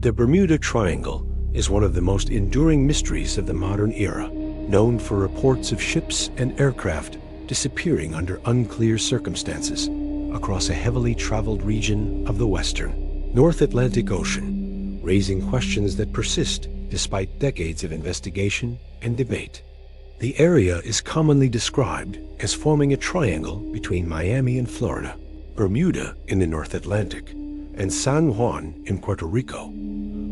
The Bermuda Triangle is one of the most enduring mysteries of the modern era, known for reports of ships and aircraft disappearing under unclear circumstances across a heavily traveled region of the western North Atlantic Ocean, raising questions that persist despite decades of investigation and debate. The area is commonly described as forming a triangle between Miami in Florida, Bermuda in the North Atlantic, and San Juan in Puerto Rico,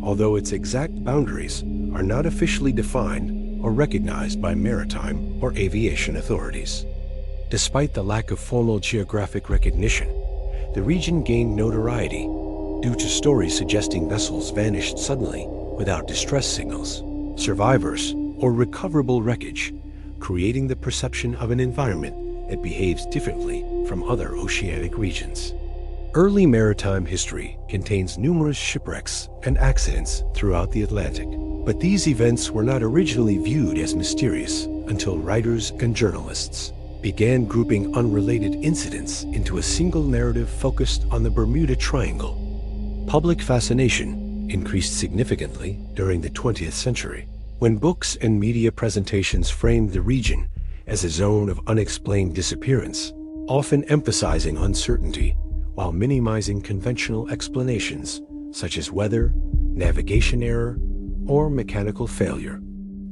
although its exact boundaries are not officially defined or recognized by maritime or aviation authorities. Despite the lack of formal geographic recognition, the region gained notoriety due to stories suggesting vessels vanished suddenly without distress signals, survivors, or recoverable wreckage, creating the perception of an environment that behaves differently from other oceanic regions. Early maritime history contains numerous shipwrecks and accidents throughout the Atlantic, but these events were not originally viewed as mysterious until writers and journalists began grouping unrelated incidents into a single narrative focused on the Bermuda Triangle. Public fascination increased significantly during the 20th century, when books and media presentations framed the region as a zone of unexplained disappearance, often emphasizing uncertainty while minimizing conventional explanations such as weather, navigation error, or mechanical failure.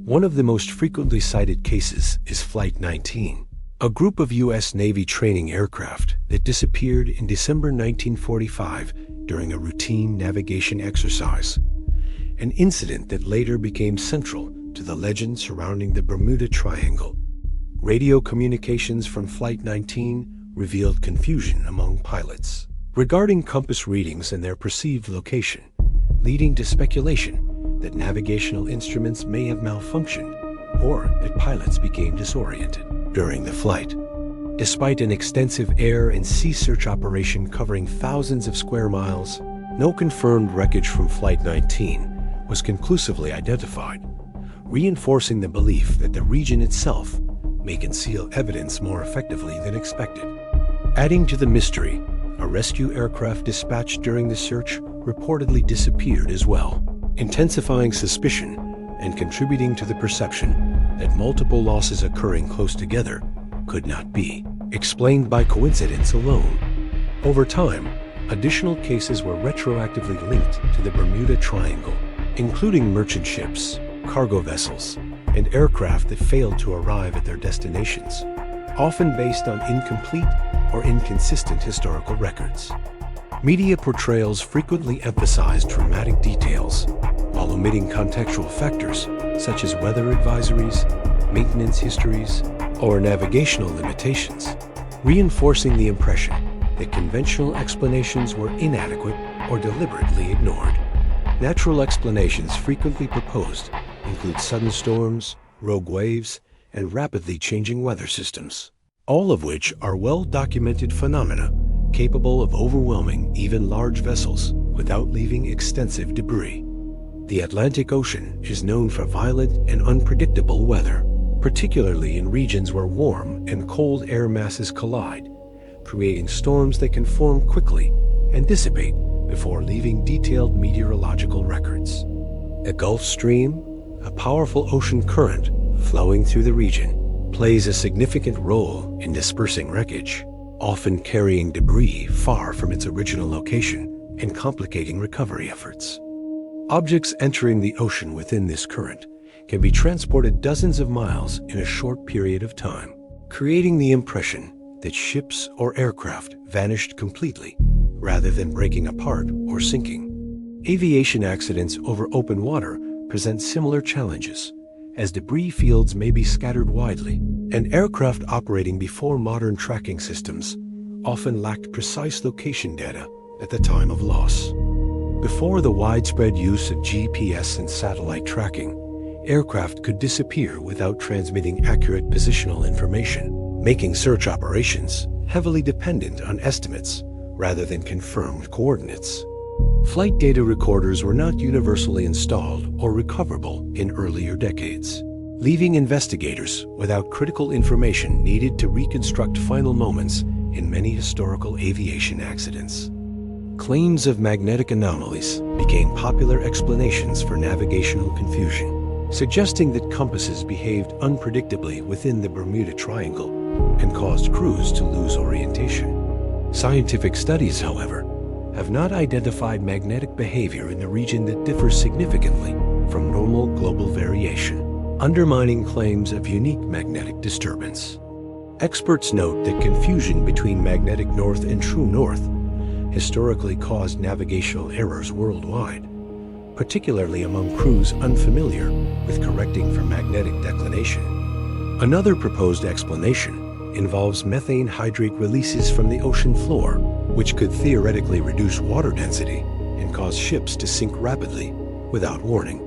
One of the most frequently cited cases is Flight 19, a group of U.S. Navy training aircraft that disappeared in December 1945 during a routine navigation exercise, an incident that later became central to the legend surrounding the Bermuda Triangle. Radio communications from Flight 19 revealed confusion among pilots regarding compass readings and their perceived location, leading to speculation that navigational instruments may have malfunctioned or that pilots became disoriented during the flight. Despite an extensive air and sea search operation covering thousands of square miles, no confirmed wreckage from Flight 19 was conclusively identified, reinforcing the belief that the region itself may conceal evidence more effectively than expected. Adding to the mystery, a rescue aircraft dispatched during the search reportedly disappeared as well, intensifying suspicion and contributing to the perception that multiple losses occurring close together could not be explained by coincidence alone. Over time, additional cases were retroactively linked to the Bermuda Triangle, including merchant ships, cargo vessels, and aircraft that failed to arrive at their destinations, often based on incomplete or inconsistent historical records. Media portrayals frequently emphasize dramatic details while omitting contextual factors such as weather advisories, maintenance histories, or navigational limitations, reinforcing the impression that conventional explanations were inadequate or deliberately ignored. Natural explanations frequently proposed include sudden storms, rogue waves, and rapidly changing weather systems, all of which are well-documented phenomena capable of overwhelming even large vessels without leaving extensive debris. The Atlantic Ocean is known for violent and unpredictable weather, particularly in regions where warm and cold air masses collide, creating storms that can form quickly and dissipate before leaving detailed meteorological records. A Gulf Stream, a powerful ocean current flowing through the region, plays a significant role in dispersing wreckage, often carrying debris far from its original location and complicating recovery efforts. Objects entering the ocean within this current can be transported dozens of miles in a short period of time, creating the impression that ships or aircraft vanished completely rather than breaking apart or sinking. Aviation accidents over open water present similar challenges, as debris fields may be scattered widely, and aircraft operating before modern tracking systems often lacked precise location data at the time of loss. Before the widespread use of GPS and satellite tracking, aircraft could disappear without transmitting accurate positional information, making search operations heavily dependent on estimates rather than confirmed coordinates. Flight data recorders were not universally installed or recoverable in earlier decades, leaving investigators without critical information needed to reconstruct final moments in many historical aviation accidents. Claims of magnetic anomalies became popular explanations for navigational confusion, suggesting that compasses behaved unpredictably within the Bermuda Triangle and caused crews to lose orientation. Scientific studies, however, have not identified magnetic behavior in the region that differs significantly from normal global variation, undermining claims of unique magnetic disturbance. Experts note that confusion between magnetic north and true north historically caused navigational errors worldwide, particularly among crews unfamiliar with correcting for magnetic declination. Another proposed explanation involves methane hydrate releases from the ocean floor, which could theoretically reduce water density and cause ships to sink rapidly without warning.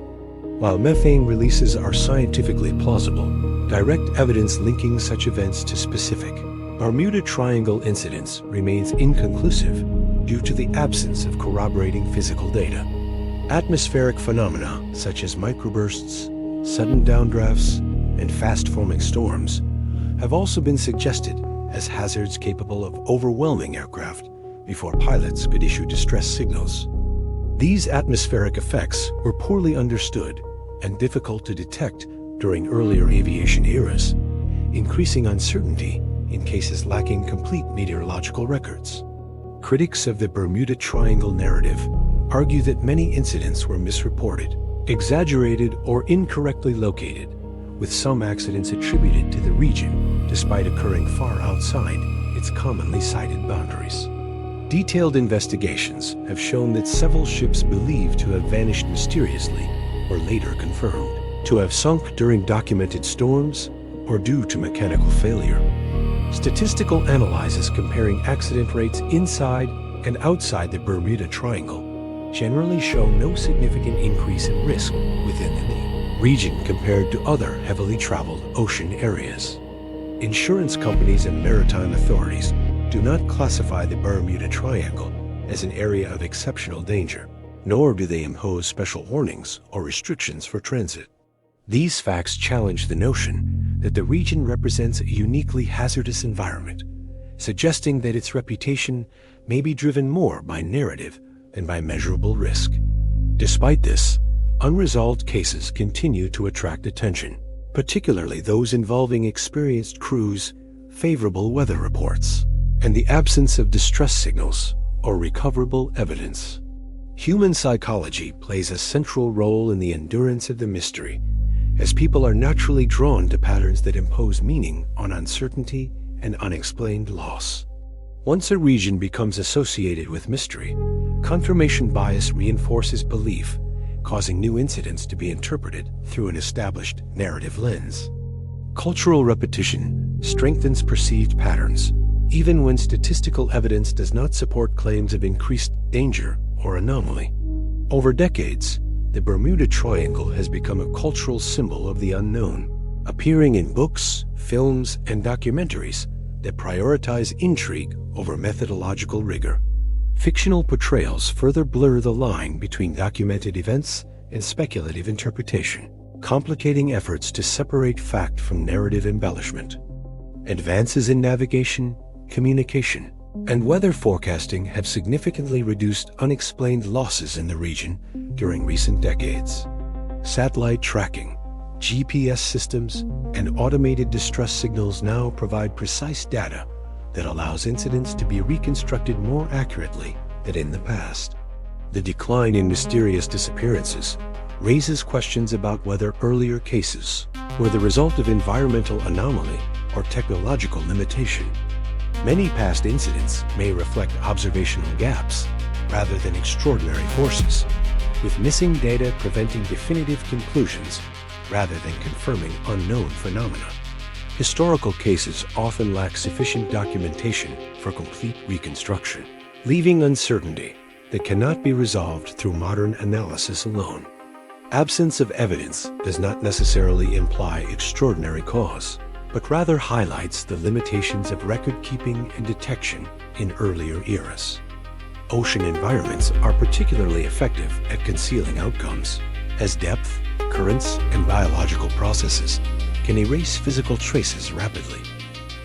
While methane releases are scientifically plausible, direct evidence linking such events to specific Bermuda Triangle incidents remains inconclusive due to the absence of corroborating physical data. Atmospheric phenomena such as microbursts, sudden downdrafts, and fast-forming storms have also been suggested as hazards capable of overwhelming aircraft before pilots could issue distress signals. These atmospheric effects were poorly understood and difficult to detect during earlier aviation eras, increasing uncertainty in cases lacking complete meteorological records. Critics of the Bermuda Triangle narrative argue that many incidents were misreported, exaggerated, or incorrectly located, with some accidents attributed to the region despite occurring far outside its commonly cited boundaries. Detailed investigations have shown that several ships believed to have vanished mysteriously were later confirmed to have sunk during documented storms or due to mechanical failure. Statistical analyses comparing accident rates inside and outside the Bermuda Triangle generally show no significant increase in risk within the region compared to other heavily traveled ocean areas. Insurance companies and maritime authorities do not classify the Bermuda Triangle as an area of exceptional danger, nor do they impose special warnings or restrictions for transit. These facts challenge the notion that the region represents a uniquely hazardous environment, suggesting that its reputation may be driven more by narrative than by measurable risk. Despite this, unresolved cases continue to attract attention, particularly those involving experienced crews, favorable weather reports, and the absence of distress signals or recoverable evidence. Human psychology plays a central role in the endurance of the mystery, as people are naturally drawn to patterns that impose meaning on uncertainty and unexplained loss. Once a region becomes associated with mystery, confirmation bias reinforces belief, causing new incidents to be interpreted through an established narrative lens. Cultural repetition strengthens perceived patterns, even when statistical evidence does not support claims of increased danger or anomaly. Over decades, the Bermuda Triangle has become a cultural symbol of the unknown, appearing in books, films, and documentaries that prioritize intrigue over methodological rigor. Fictional portrayals further blur the line between documented events and speculative interpretation, complicating efforts to separate fact from narrative embellishment. Advances in navigation, communication, and weather forecasting have significantly reduced unexplained losses in the region during recent decades. Satellite tracking, GPS systems, and automated distress signals now provide precise data that allows incidents to be reconstructed more accurately than in the past. The decline in mysterious disappearances raises questions about whether earlier cases were the result of environmental anomaly or technological limitation. Many past incidents may reflect observational gaps rather than extraordinary forces, with missing data preventing definitive conclusions rather than confirming unknown phenomena. Historical cases often lack sufficient documentation for complete reconstruction, leaving uncertainty that cannot be resolved through modern analysis alone. Absence of evidence does not necessarily imply extraordinary cause, but rather highlights the limitations of record-keeping and detection in earlier eras. Ocean environments are particularly effective at concealing outcomes, as depth, currents, and biological processes can erase physical traces rapidly.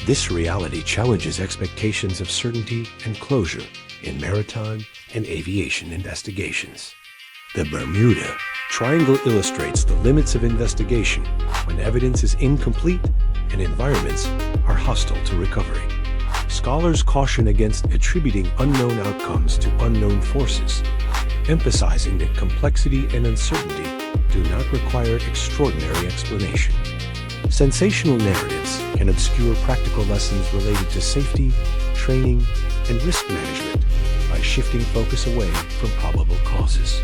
This reality challenges expectations of certainty and closure in maritime and aviation investigations. The Bermuda Triangle illustrates the limits of investigation when evidence is incomplete and environments are hostile to recovery. Scholars caution against attributing unknown outcomes to unknown forces, emphasizing that complexity and uncertainty do not require extraordinary explanation. Sensational narratives can obscure practical lessons related to safety, training, and risk management by shifting focus away from probable causes.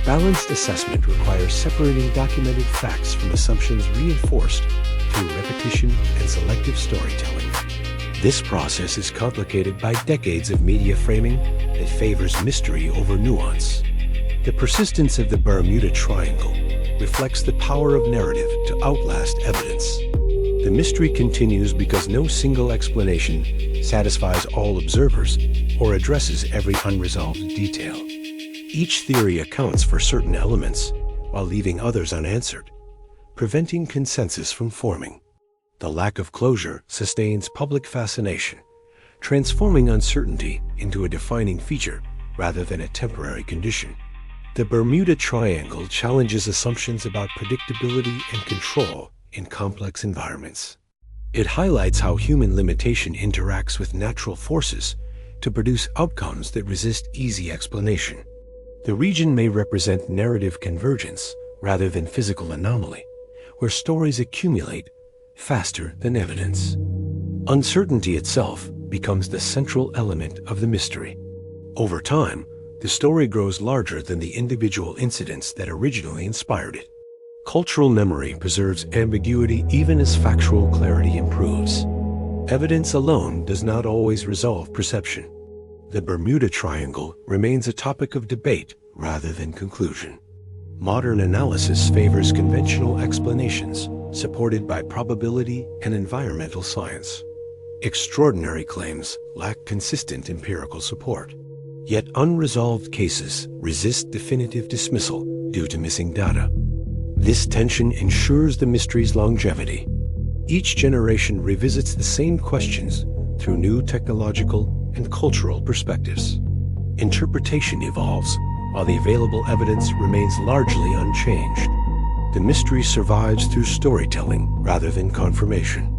Balanced assessment requires separating documented facts from assumptions reinforced through repetition and selective storytelling. This process is complicated by decades of media framing that favors mystery over nuance. The persistence of the Bermuda Triangle reflects the power of narrative to outlast evidence. The mystery continues because no single explanation satisfies all observers or addresses every unresolved detail. Each theory accounts for certain elements while leaving others unanswered, preventing consensus from forming. The lack of closure sustains public fascination, transforming uncertainty into a defining feature rather than a temporary condition. The Bermuda Triangle challenges assumptions about predictability and control in complex environments. It highlights how human limitation interacts with natural forces to produce outcomes that resist easy explanation. The region may represent narrative convergence rather than physical anomaly, where stories accumulate faster than evidence. Uncertainty itself becomes the central element of the mystery. Over time, the story grows larger than the individual incidents that originally inspired it. Cultural memory preserves ambiguity even as factual clarity improves. Evidence alone does not always resolve perception. The Bermuda Triangle remains a topic of debate rather than conclusion. Modern analysis favors conventional explanations, supported by probability and environmental science. Extraordinary claims lack consistent empirical support. Yet unresolved cases resist definitive dismissal due to missing data. This tension ensures the mystery's longevity. Each generation revisits the same questions through new technological and cultural perspectives. Interpretation evolves, while the available evidence remains largely unchanged. The mystery survives through storytelling rather than confirmation.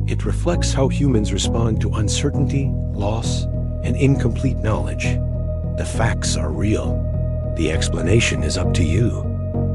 It reflects how humans respond to uncertainty, loss, and incomplete knowledge. The facts are real. The explanation is up to you.